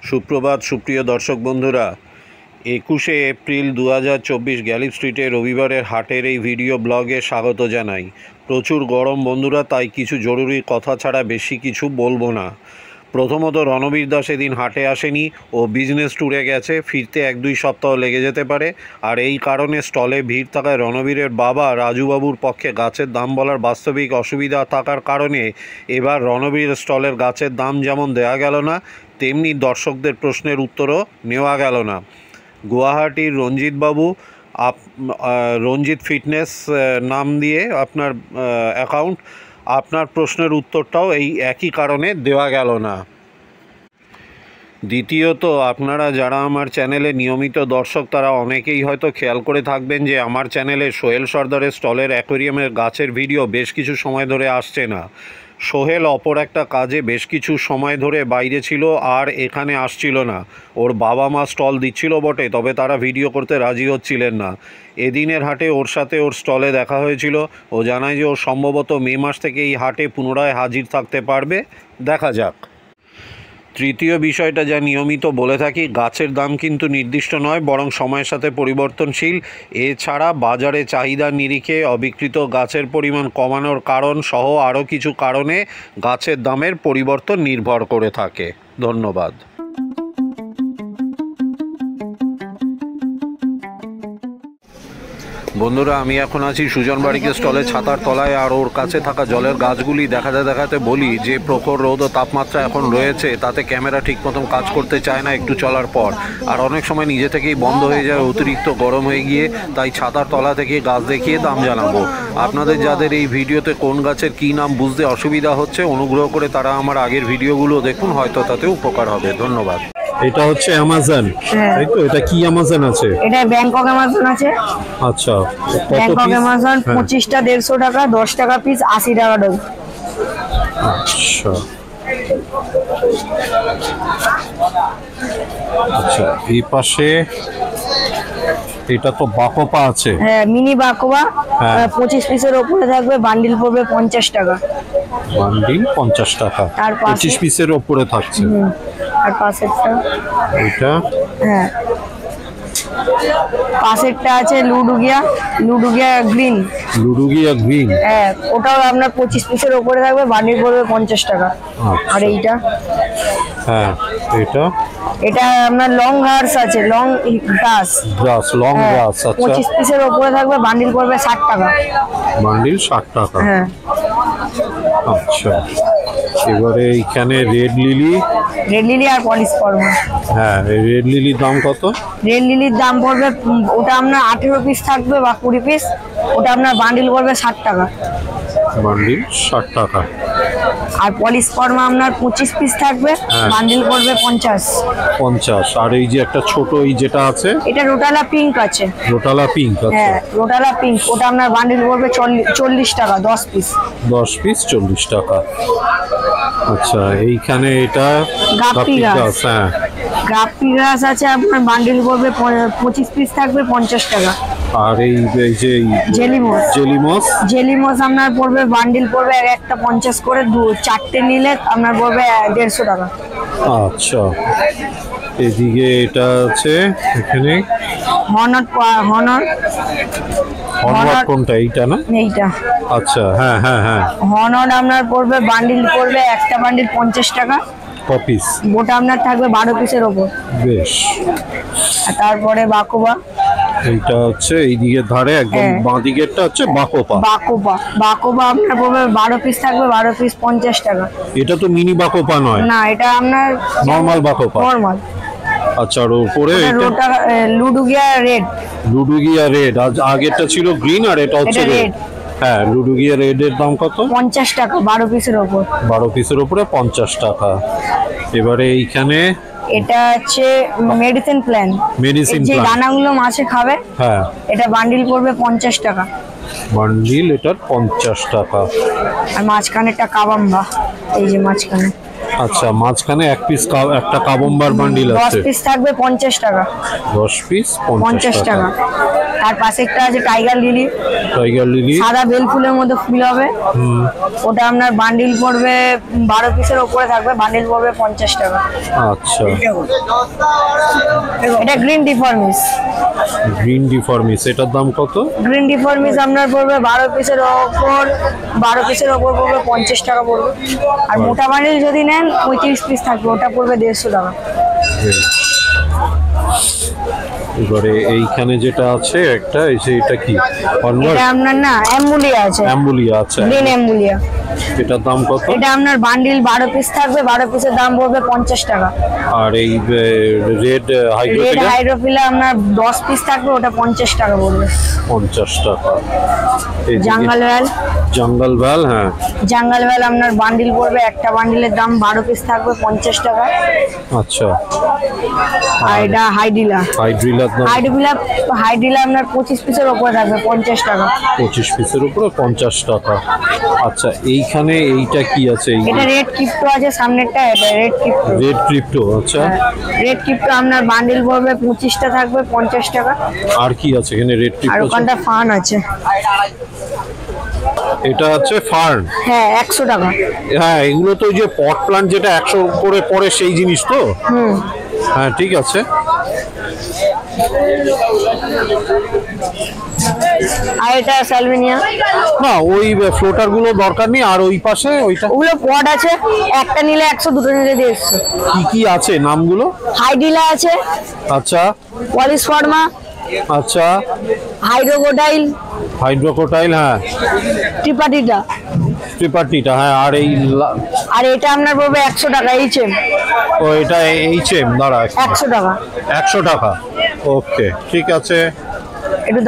সুপ্রভাত সুপ্রিয় দর্শক বন্ধুরা, 21শে এপ্রিল 2024 গ্যালিপ স্ট্রিটে রবিবারের হাটের এই ভিডিও ব্লগে স্বাগত জানাই। প্রচুর গরম বন্ধুরা, তাই কিছু জরুরি কথা ছাড়া বেশি কিছু বলবো না। প্রথমত, রণবীর দাস এদিন হাটে আসেনি, ও বিজনেস ট্যুরে গেছে, ফিরতে 1-2 সপ্তাহ লেগে যেতে পারে। আর এই কারণে স্টলে ভিড় থাকায় রণবীরের বাবা রাজুবাবুর পক্ষে গাছের দাম বলার বাস্তবিক অসুবিধা থাকার কারণে এবার রণবীর স্টলের গাছের দাম যেমন দেওয়া গেল না, তেমনি দর্শকদের প্রশ্নের উত্তরও নেওয়া গেল না। গুয়াহাটির রঞ্জিতবাবু রঞ্জিত ফিটনেস নাম দিয়ে আপনার অ্যাকাউন্ট, আপনার প্রশ্নের উত্তরটাও এই একই কারণে দেওয়া গেল না। দ্বিতীয়ত, আপনারা যারা আমার চ্যানেলে নিয়মিত দর্শক তারা অনেকেই হয়তো খেয়াল করে থাকবেন যে আমার চ্যানেলে সোহেল সর্দারের স্টলের অ্যাকোয়ারিয়ামের গাছের ভিডিও বেশ কিছু সময় ধরে আসছে না। সোহেল অপর একটা কাজে বেশ কিছু সময় ধরে বাইরে ছিল আর এখানে আসছিল না। ওর বাবা মা স্টল দিচ্ছিল বটে, তবে তারা ভিডিও করতে রাজি হচ্ছিলেন না। এদিনের হাটে ওর সাথে ওর স্টলে দেখা হয়েছিল। ও জানায় যে ও সম্ভবত মে মাস থেকে এই হাটে পুনরায় হাজির থাকতে পারবে, দেখা যাক। তৃতীয় বিষয়টা যা নিয়মিত বলে থাকি, গাছের দাম কিন্তু নির্দিষ্ট নয়, বরং সময়ের সাথে পরিবর্তনশীল। এছাড়া বাজারে চাহিদার নিরিখে অবিকৃত গাছের পরিমাণ কমানোর কারণ সহ আরও কিছু কারণে গাছের দামের পরিবর্তন নির্ভর করে থাকে। ধন্যবাদ। বন্ধুরা, আমি এখন আছি সুজন বাড়িকে স্টলে ছাতার তলায়, আর ওর কাছে থাকা জলের গাছগুলি দেখাতে বলি যে প্রখর রোদ ও তাপমাত্রা এখন রয়েছে, তাতে ক্যামেরা ঠিক মতন কাজ করতে চায় না একটু চলার পর, আর অনেক সময় নিজে থেকেই বন্ধ হয়ে যায় অতিরিক্ত গরম হয়ে গিয়ে। তাই ছাতার তলা থেকে গাছ দেখিয়ে দাম জানাবো। আপনাদের যাদের এই ভিডিওতে কোন গাছের কী নাম বুঝতে অসুবিধা হচ্ছে, অনুগ্রহ করে তারা আমার আগের ভিডিওগুলো দেখুন, হয়তো তাতে উপকার হবে। ধন্যবাদ। এটা হচ্ছে অ্যামাজন, তাই তো? এটা কি অ্যামাজন আছে? এটা ব্যাংকক অ্যামাজন আছে। আচ্ছা, ব্যাংকক অ্যামাজন 25টা 150 টাকা, 10 টাকা পিস, 80 টাকা ডজন। আচ্ছা আচ্ছা, এই পাশে এটা তো বাকোপা আছে। হ্যাঁ, মিনি বাকোপা 25 পিসের উপরে থাকবে, বান্ডিল পড়বে 50 টাকা। বান্ডিল 50 টাকা, 25 পিসের উপরে থাকছে। আর পাশেরটা এটা, হ্যাঁ পাশেরটা আছে লুডুগিয়া গ্রিন। হ্যাঁ, ওটাও আপনার 25 পিসের উপরে থাকবে, বান্ডিল পড়বে 50 টাকা। আর এইটা, হ্যাঁ এটা আপনার লং ঘাস আছে, লং ঘাস। আচ্ছা, 25 পিসের উপরে থাকবে, বান্ডিল পড়বে 60 টাকা। বান্ডিল 60 টাকা, হ্যাঁ। আচ্ছা, এবারে এইখানে রেড লিলি আর পলিশ পড়বে। হ্যাঁ, রেড লিলির দাম কত? রেড লিলির দাম পড়বে, ওটা আপনার 18 পিস থাকবে বা 20 পিস, ওটা আপনার বান্ডিল পড়বে 60 টাকা। বান্ডিল 60 টাকা। আর পলিশ পর্মা আপনার 25 পিস থাকবে, বান্ডিল পড়বে 50। আর এই যে একটা ছোট এই যেটা আছে, এটা রোটালা পিঙ্ক আছে। হ্যাঁ, রোটালা পিঙ্ক, ওটা আপনার বান্ডিল পড়বে 40 টাকা, 10 পিস 40 টাকা। আচ্ছা, এইখানে এটা গাপ্পি গাছ। হ্যাঁ, গাপ্পি গাছ আছে, আপনার বান্ডিল পড়বে 25 পিস থাকবে 50 টাকা। আর এই যে জেলিমস আপনার পড়বে, বান্ডিল পড়বে একটা 50 করে, 4টে নিলে আপনার পড়বে 150 টাকা। আচ্ছা, এদিকে এটা আছে, এখানে হনর কোনটা? এইটা না? এইটা। আচ্ছা, হ্যাঁ, হনর আপনার পড়বে, বান্ডিল পড়বে একটা বান্ডিল 50 টাকা। কপিস ওটা আপনার থাকবে 12 পিসের ওপর। বেশ। আর তারপরে বাকোবা, এইটা হচ্ছে এইদিকে ধারে একদম বাঁ দিকেরটা হচ্ছে বাকোপা আপনার পড়বে 12 পিস থাকবে, 12 পিস 50 টাকা। এটা তো মিনি বাকোপা নয় না, এটা আপনার নরমাল বাকোপা। আচ্ছা, আর উপরে লুডুগিয়া রেড। আগেরটা ছিল গ্রিন আর এটা হচ্ছে রেড। হ্যাঁ, লুডুগিয়া রেড এর দাম কত? 50 টাকা, 12 পিসের ওপর। 12 পিসের উপরে 50 টাকা। এবারে এইখানে এটা হচ্ছে মেডিসিন প্ল্যান, যে দানাগুলো মাছে খাবে। হ্যাঁ, এটা বান্ডিল পড়বে 50 টাকা। বান্ডিল এটার 50 টাকা। আর মাঝখানেরটা কাবাম্বা, এই যে মাঝখানে আচ্ছা, মাঝখানে এক পিস একটা কাবম্বার বান্ডিল 10 আছে। পিস থাকবে 50 টাকা। 10 পিস 50 টাকা। তার পাশে একটা আছে টাইগার লিলি। টাইগার লিলি সাদা বেল ফুলের মধ্যে ফুল হবে। ওটা আপনার বান্ডিল পড়বে 12 পিসের উপরে থাকবে, বান্ডিল পড়বে 50 টাকা। আচ্ছা, এটা গ্রিন ডিফর্মিস। গ্রিন ডিফর্মিস এটার দাম কত? গ্রিন ডিফর্মিস আপনার পড়বে 12 পিসের ওপর পড়বে 50 টাকা পড়বে। আর মোটা বান্ডিল যদি নেন 35 পিস থাকবে, ওটা পড়বে 150 টাকা। এবারে এইখানে যেটা আছে একটা, এটা কি? এটা আপনার না অ্যাম্বুলিয়া আছে। অ্যাম্বুলিয়া আছে। গ্রিন অ্যাম্বুলিয়া। এটার দাম কত? এটা আপনার বান্ডিল 12 পিস থাকবে, 12 পিসের দাম পড়বে 50 টাকা। আর এই রেড রেড হাইড্রোফিলা? হাইড্রোফিলা আপনার 10 পিস থাকবে, ওটা 50 টাকা পড়বে। 50 টাকা। এই জাঙ্গল ভ্যাল। জঙ্গল ভ্যাল, হ্যাঁ। জাঙ্গল ভ্যাল আপনার বান্ডিল পড়বে, একটা বান্ডিলের দাম 12 পিস থাকবে 50 টাকা। আচ্ছা। আর এটা হাইডিলা। হাইড্রিলার দাম? হাইডিলা আপনার 25 পিসের উপরে থাকবে 50 টাকা। 25 পিসের উপরে 50 টাকা। আচ্ছা, এইখানে এইটা কি আছে? এটা রেড ক্রিপ্টো আছে সামনেরটা, এটা রেড ক্রিপ্টো। রেড ক্রিপ্টো, আচ্ছা। রেড ক্রিপ্টো আপনার বান্ডিল পড়বে 25টা থাকবে 50 টাকা। আর কি আছে এখানে? রেড আর ক্রিপ্টো। ওখানটা ফান আছে। এটা হচ্ছে ফার্ন। হ্যাঁ, 100 টাকা। হ্যাঁ, এগুলো তো ওই যে পট প্লান্ট যেটা 100 করে পড়ে সেই জিনিস তো। হ্যাঁ, ঠিক আছে। আর এটা স্যালভিনিয়া। না, ওই ফ্লোটার গুলো দরকার নেই। আর ওই পাশে ওইটা ওগুলো পট আছে, একটা নিলে 100, দুটো নিলে 150। কি কি আছে নামগুলো? হাইডিলা আছে। আচ্ছা। পলিসফর্মা। আচ্ছা। হাইড্রোকোটাইল। হাইড্রোকোটাইল, হ্যাঁ। ট্রিপার্টিটা, হ্যাঁ। আর এই আর এটা আপনার পড়বে 100 টাকা এইচএম। ও, এটা এইচএম। দাঁড়া, 100 টাকা। 100 টাকা। ওকে, ঠিক আছে। একটু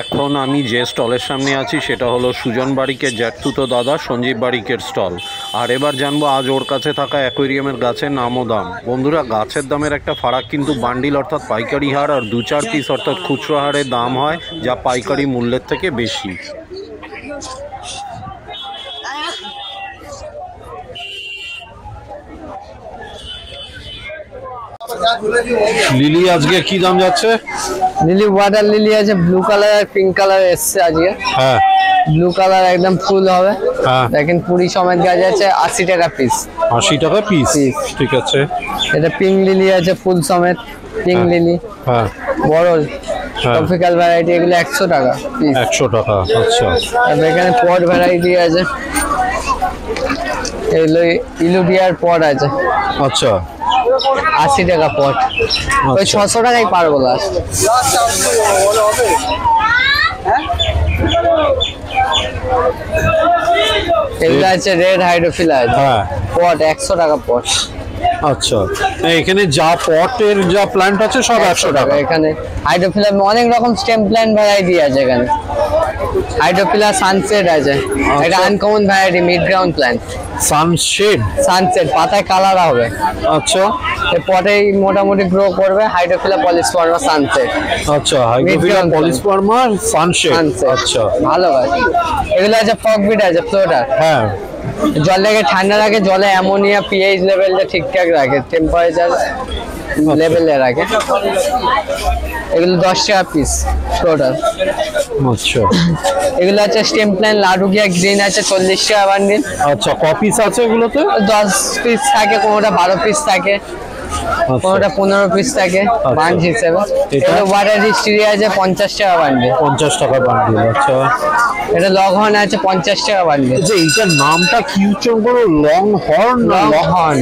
এখন আমি যে স্টলের সামনে আছি সেটা হলো সুজন বারিকের জ্যাঠতুতো দাদা সঞ্জীব বারিকের স্টল। আর এবার জানবো আজ ওর কাছে থাকা অ্যাকোয়ারিয়ামের গাছের নাম ও দাম। বন্ধুরা, গাছের দামের একটা ফারাক কিন্তু বান্ডিল অর্থাৎ পাইকারি হার আর 2-4 পিস অর্থাৎ খুচরো হারে দাম হয়, যা পাইকারি মূল্যের থেকে বেশি। লিলি আজকে কি দাম যাচ্ছে? লিলি ওয়াটার লিলি আছে, ব্লু কালার আর পিঙ্ক কালার এসছে আজকে। হ্যাঁ, ব্লু কালার একদম ফুল হবে। হ্যাঁ। দেখেন পুরি সমেত গাছ আছে, 80 টাকা পিস। 80 টাকা পিস, ঠিক আছে। এটা পিঙ্ক লিলি আছে ফুল সমেত, পিঙ্ক লিলি। হ্যাঁ, বড় ট্রপিক্যাল ভ্যারাইটি, এগুলো 100 টাকা পিস। 100 টাকা, আচ্ছা। তারপর এখানে পট ভ্যারাইটি আছে, এগুলো ইলুডিয়ার পট আছে। আচ্ছা, 80 টাকা পট। ওই 600 টাকাই পারবো লাস্ট। এগুলো আছে রেড হাইড্রোফিলা আছে, হ্যাঁ। পট 100 টাকা পট। আচ্ছা, এখানে যা পটের যা প্ল্যান্ট আছে সব 100 টাকা। এখানে হাইড্রোফিলা অনেক রকম স্টেম প্ল্যান্ট ভ্যারাইটি আছে। এখানে হাইড্রোফিলা সানসেট আছে, এটা uncommon variety, mid ground plant. Sunshade, sunset পাতায় কালার হবে। আচ্ছা। এই পটেই মোটামুটি গ্রো করবে। Hygrophila polysperma sunset. আচ্ছা, হাইড্রোফিলা পলিসফর্মা সানশেড, আচ্ছা। ভালো গাছ। এগুলো আছে ফগবিট আছে, ফ্লোটার। হ্যাঁ, জলটাকে ঠান্ডা রাখে, জলে অ্যামোনিয়া পিএইচ লেভেলটা ঠিকঠাক রাখে, টেম্পারেচার লেভেলে রাখে। এগুলো 10 টাকা পিস ফ্লোটার। আচ্ছা। এগুলো আছে স্টেম প্ল্যান লাডুকিয়া গ্রিন আছে, 40 টাকা বান্ডিল। আচ্ছা, কপিস আছে এগুলোতে? 10 পিস থাকে, কোনোটা 12 পিস থাকে, কোনোটা 15 পিস থাকে বান্ড হিসেবে। এটা ওয়াটার হিস্ট্রি আছে, 50 টাকা বান্ডিল। 50 টাকা বান্ডিল, আচ্ছা। এটা লং হর্ন আছে, 50 টাকা বান্ডিল। যে এইটার নামটা কি উচ্চারণ করো? Long horn? Long horn,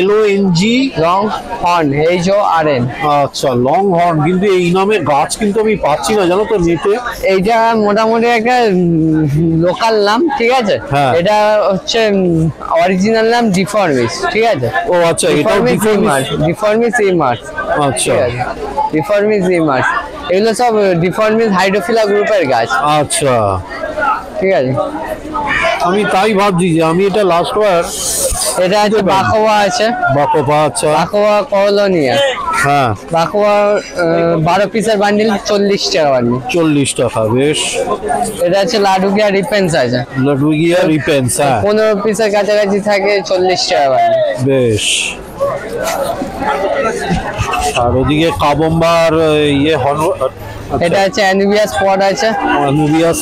LONG, long horn, HORN। আচ্ছা, লং হর্ন। কিন্তু এই নামে গাছ কিন্তু আমি পাচ্ছি না, জানো তো নেটে। এইটা মোটামুটি একটা লোকাল নাম, ঠিক আছে। হ্যাঁ। এটা হচ্ছে অরিজিনাল নাম ডিফর্মিস, ঠিক আছে। ও আচ্ছা, এটা ডিফর্মিস ইমার্স, আচ্ছা, ডিফর্মিস ইমার্স। এগুলো সব ডিফর্মিস হাইড্রোফিলা গ্রুপের গাছ, আচ্ছা। ঠিক আছে। আমি তাই ভাবছি যে আমি এটা লাস্ট বার। এটা আছে বাকোয়া আছে, বাকোপা, আচ্ছা। বাকোয়া কলোনিয়া। হ্যাঁ বাকুয়া 12 পিসের বান্ডিল 40 টাকা বান্ডিল। 40 টাকা, বেশ। এটা হচ্ছে লাডুগিয়া রিপেন্স আছে, লাডুগিয়া রিপেন্স, হ্যাঁ 15 পিসের কাছাকাছি থাকে, 40 টাকা বান্ডিল। বেশ। আর ওদিকে কাবম্বার ইয়ে এটা হচ্ছে অ্যানুবিয়াস পড আছে, আনুবিয়াস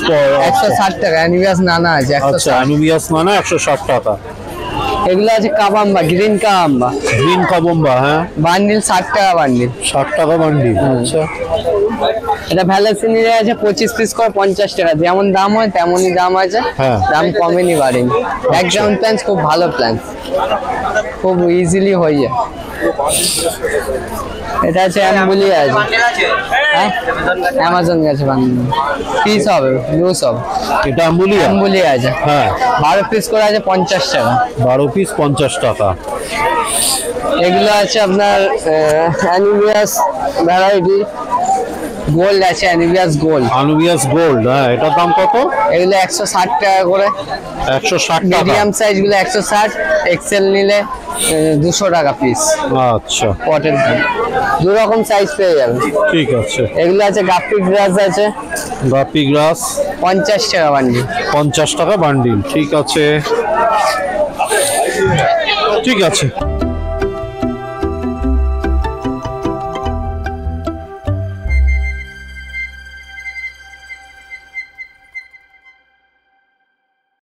160 টাকা। অ্যানুবিয়াস নানা আছে আচ্ছা, 160। আনুবিয়াস নানা 160 টাকা। এগুলো আছে কাবাম্বা, গ্রিন কাবাম্বা, গ্রিন কাবম্বা, হ্যাঁ বান্ডিল 60 টাকা বান্ডিল। 60 টাকা বান্ডিল, আচ্ছা। এটা ভ্যালাসিনির আছে 25 পিস করে 50 টাকা। যেমন দাম হয় তেমনই দাম আছে, হ্যাঁ। দাম কমেনি বাড়েনি। ব্যাকগ্রাউন্ড প্ল্যান খুব ভালো প্ল্যান, খুব ইজিলি হয়ে যায়। এটা আছে অ্যাম্বুলিয়া আছে, হ্যাঁ অ্যামাজন গেছে বান্ডিল, পিস হবে লুজ হবে। এটা অ্যাম্বুলিয়া, অ্যাম্বুলিয়া আছে, হ্যাঁ 12 পিস করে আছে 50 টাকা। 12 পিস 50 টাকা। এগুলো আছে আপনার অ্যানুবিয়াস ভ্যারাইটি গোল্ড আছে, অ্যানুবিয়াস গোল্ড। আনুবিয়াস গোল্ড, হ্যাঁ এটার দাম কত? এগুলো 160 টাকা করে। 160 টাকা। মিডিয়াম সাইজ গুলো 160, এক্সেল নিলে 200 টাকা পিস। আচ্ছা, পটের দু রকম সাইজ পেয়ে যাবেন। ঠিক আছে। এগুলো আছে গাপ্পি গ্রাস আছে, গাপি গ্রাস 50 টাকা বান্ডিল। 50 টাকা বান্ডিল, ঠিক আছে, ঠিক আছে।